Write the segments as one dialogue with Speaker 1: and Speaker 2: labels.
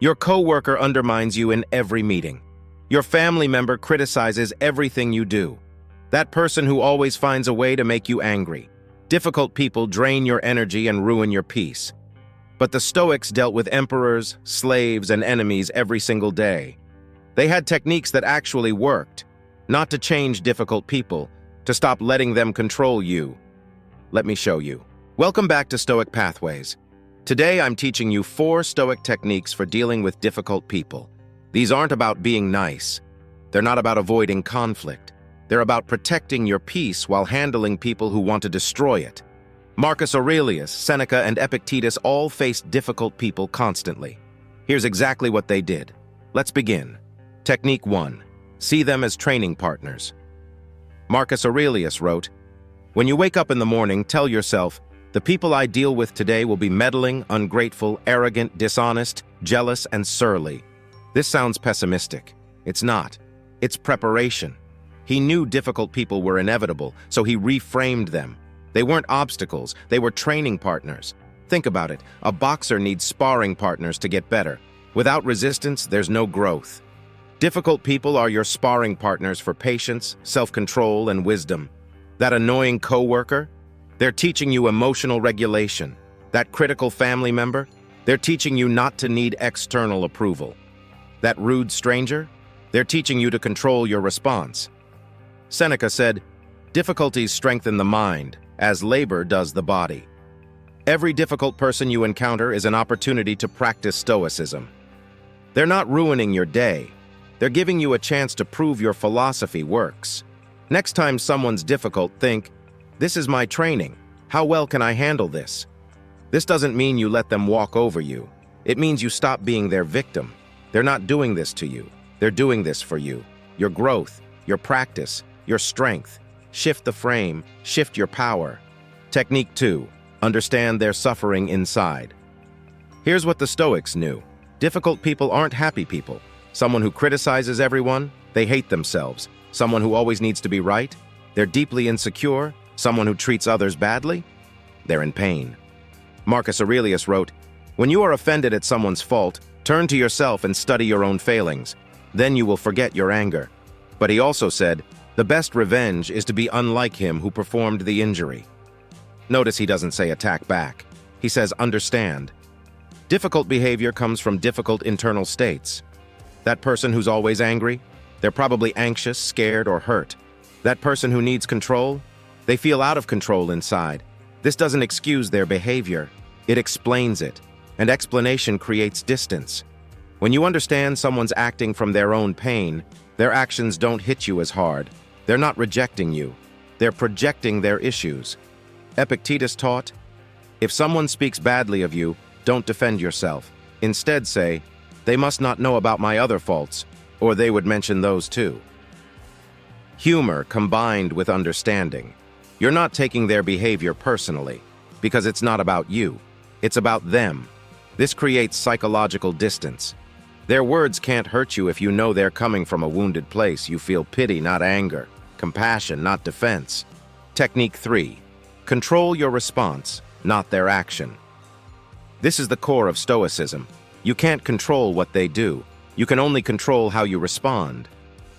Speaker 1: Your coworker undermines you in every meeting. Your family member criticizes everything you do. That person who always finds a way to make you angry. Difficult people drain your energy and ruin your peace. But the Stoics dealt with emperors, slaves, and enemies every single day. They had techniques that actually worked, not to change difficult people, to stop letting them control you. Let me show you. Welcome back to Stoic Pathways. Today I'm teaching you 4 Stoic techniques for dealing with difficult people. These aren't about being nice. They're not about avoiding conflict. They're about protecting your peace while handling people who want to destroy it. Marcus Aurelius, Seneca, and Epictetus all faced difficult people constantly. Here's exactly what they did. Let's begin. Technique 1. See them as training partners. Marcus Aurelius wrote, "When you wake up in the morning, tell yourself, the people I deal with today will be meddling, ungrateful, arrogant, dishonest, jealous, and surly." This sounds pessimistic. It's not. It's preparation. He knew difficult people were inevitable, so he reframed them. They weren't obstacles, they were training partners. Think about it. A boxer needs sparring partners to get better. Without resistance, there's no growth. Difficult people are your sparring partners for patience, self-control, and wisdom. That annoying coworker? They're teaching you emotional regulation. That critical family member? They're teaching you not to need external approval. That rude stranger? They're teaching you to control your response. Seneca said, "Difficulties strengthen the mind, as labor does the body." Every difficult person you encounter is an opportunity to practice Stoicism. They're not ruining your day. They're giving you a chance to prove your philosophy works. Next time someone's difficult, think, "This is my training. How well can I handle this?" This doesn't mean you let them walk over you. It means you stop being their victim. They're not doing this to you. They're doing this for you. Your growth, your practice, your strength. Shift the frame, shift your power. Technique 2. Understand their suffering inside. Here's what the Stoics knew. Difficult people aren't happy people. Someone who criticizes everyone, they hate themselves. Someone who always needs to be right, they're deeply insecure. Someone who treats others badly, they're in pain. Marcus Aurelius wrote, "When you are offended at someone's fault, turn to yourself and study your own failings. Then you will forget your anger." But he also said, "The best revenge is to be unlike him who performed the injury." Notice he doesn't say attack back. He says understand. Difficult behavior comes from difficult internal states. That person who's always angry, they're probably anxious, scared, or hurt. That person who needs control, they feel out of control inside. This doesn't excuse their behavior. It explains it. And explanation creates distance. When you understand someone's acting from their own pain, their actions don't hit you as hard. They're not rejecting you. They're projecting their issues. Epictetus taught, if someone speaks badly of you, don't defend yourself. Instead say, they must not know about my other faults, or they would mention those too. Humor combined with understanding. You're not taking their behavior personally, because it's not about you. It's about them. This creates psychological distance. Their words can't hurt you if you know they're coming from a wounded place. You feel pity, not anger. Compassion, not defense. Technique 3. Control your response, not their action. This is the core of Stoicism. You can't control what they do. You can only control how you respond.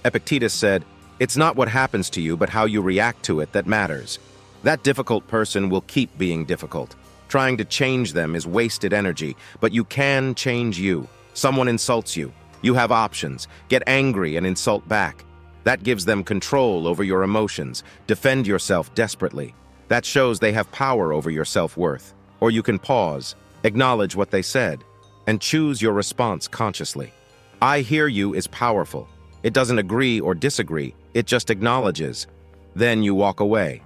Speaker 1: Epictetus said, "It's not what happens to you, but how you react to it that matters." That difficult person will keep being difficult. Trying to change them is wasted energy, but you can change you. Someone insults you. You have options. Get angry and insult back. That gives them control over your emotions. Defend yourself desperately. That shows they have power over your self-worth. Or you can pause, acknowledge what they said, and choose your response consciously. "I hear you" is powerful. It doesn't agree or disagree, it just acknowledges. Then you walk away.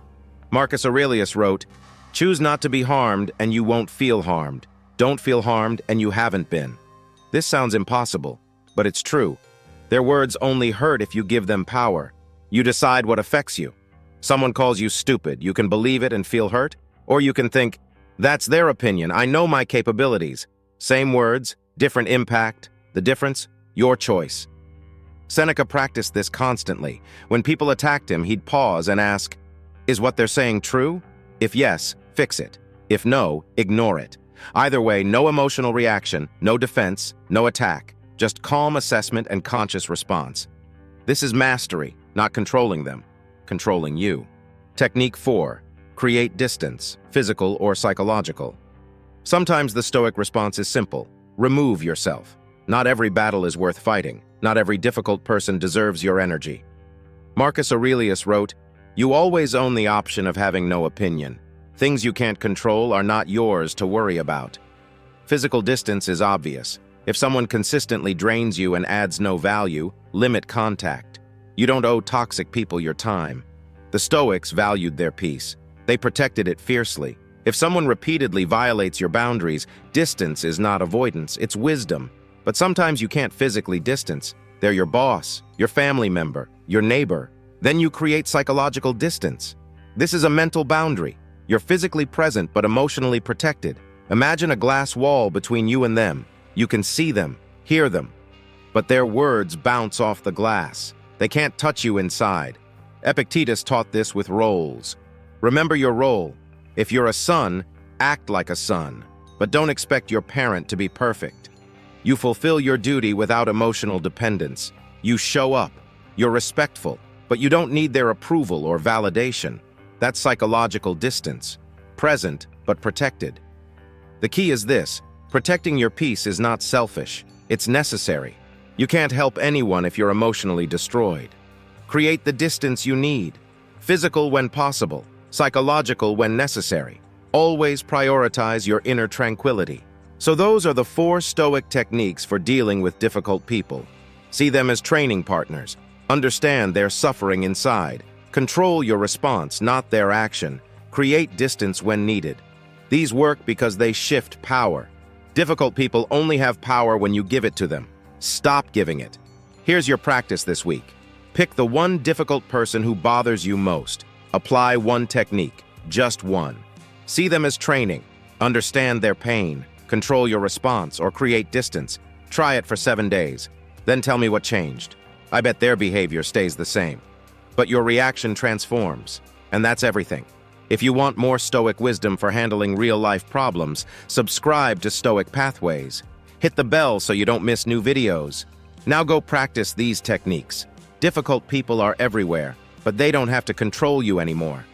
Speaker 1: Marcus Aurelius wrote, "Choose not to be harmed and you won't feel harmed. Don't feel harmed and you haven't been." This sounds impossible, but it's true. Their words only hurt if you give them power. You decide what affects you. Someone calls you stupid, you can believe it and feel hurt, or you can think, "That's their opinion, I know my capabilities." Same words, different impact. The difference? Your choice. Seneca practiced this constantly. When people attacked him, he'd pause and ask, "Is what they're saying true? If yes, fix it. If no, ignore it." Either way, no emotional reaction, no defense, no attack, just calm assessment and conscious response. This is mastery, not controlling them, controlling you. Technique 4. Create distance, physical or psychological. Sometimes the Stoic response is simple. Remove yourself. Not every battle is worth fighting. Not every difficult person deserves your energy. Marcus Aurelius wrote, "You always own the option of having no opinion. Things you can't control are not yours to worry about." Physical distance is obvious. If someone consistently drains you and adds no value, limit contact. You don't owe toxic people your time. The Stoics valued their peace. They protected it fiercely. If someone repeatedly violates your boundaries, distance is not avoidance, it's wisdom. But sometimes you can't physically distance. They're your boss, your family member, your neighbor. Then you create psychological distance. This is a mental boundary. You're physically present but emotionally protected. Imagine a glass wall between you and them. You can see them, hear them, but their words bounce off the glass. They can't touch you inside. Epictetus taught this with roles. Remember your role. If you're a son, act like a son, but don't expect your parent to be perfect. You fulfill your duty without emotional dependence. You show up. You're respectful, but you don't need their approval or validation. That's psychological distance. Present, but protected. The key is this: protecting your peace is not selfish. It's necessary. You can't help anyone if you're emotionally destroyed. Create the distance you need. Physical when possible, psychological when necessary. Always prioritize your inner tranquility. So those are the 4 Stoic techniques for dealing with difficult people. See them as training partners. Understand their suffering inside. Control your response, not their action. Create distance when needed. These work because they shift power. Difficult people only have power when you give it to them. Stop giving it. Here's your practice this week. Pick the one difficult person who bothers you most. Apply one technique, just one. See them as training. Understand their pain. Control your response or create distance. Try it for 7 days. Then tell me what changed. I bet their behavior stays the same. But your reaction transforms. And that's everything. If you want more Stoic wisdom for handling real-life problems, subscribe to Stoic Pathways. Hit the bell so you don't miss new videos. Now go practice these techniques. Difficult people are everywhere, but they don't have to control you anymore.